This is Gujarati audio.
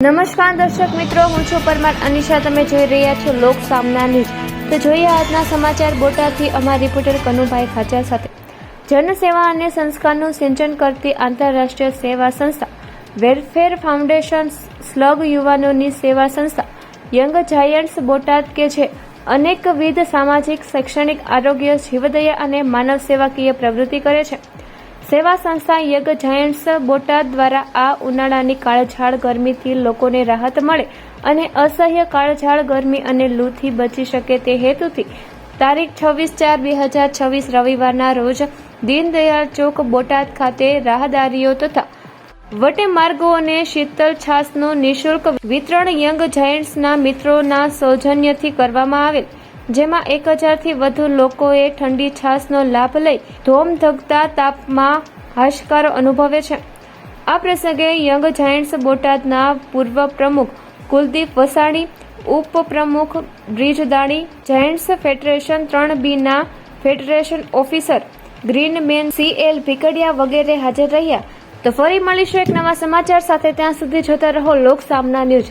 નમસ્કાર દર્શક મિત્રો, હું છું પરમાર અનિશા. તમે જોઈ રહ્યા છો લોક સામના ન્યૂઝ. તો જોઈએ આજના સમાચાર બોટાદથી અમારા રિપોર્ટર કનુભાઈ ખાચર સાથે. જનસેવા અને સંસ્કારનું સિંચન કરતી આંતરરાષ્ટ્રીય સેવા સંસ્થા વેલફેર ફાઉન્ડેશન સ્લગ યુવાનોની સેવા સંસ્થા યંગ જાયન્ટ્સ બોટાદ કે જે અનેકવિધ સામાજિક, શૈક્ષણિક, આરોગ્ય, જીવદયા અને માનવ સેવાકીય પ્રવૃત્તિ કરે છે. સેવા સંસ્થા યંગ જાયન્ટ્સ બોટાદ દ્વારા આ ઉનાળાની કાળઝાળ ગરમીથી લોકોને રાહત મળે અને અસહ્ય કાળઝાળ ગરમી અને લૂથી બચી શકે તે હેતુથી તારીખ 26/4/2026 રવિવારના રોજ દીનદયાળ ચોક બોટાદ ખાતે રાહદારીઓ તથા વટેમાર્ગોને શીતળ છાશનું નિઃશુલ્ક વિતરણ યંગ જાયન્ટ્સના મિત્રોના સૌજન્યથી કરવામાં આવેલ, જેમાં 1000થી વધુ લોકોએ ઠંડી છાશનો લાભ લઈ ધોમધગતા તાપમાં હાશકારો અનુભવે છે. આ પ્રસંગે યંગ જાયન્ટ્સ બોટાદના પૂર્વ પ્રમુખ કુલદીપ વસાણી, ઉપપ્રમુખ બ્રિજદાણી, જાયન્ટ્સ ફેડરેશન 3B ના ફેડરેશન ઓફિસર ગ્રીનમેન CL ભીકડિયા વગેરે હાજર રહ્યા. તો ફરી મળીશું એક નવા સમાચાર સાથે. ત્યાં સુધી જોતા રહો લોક સામના ન્યૂઝ.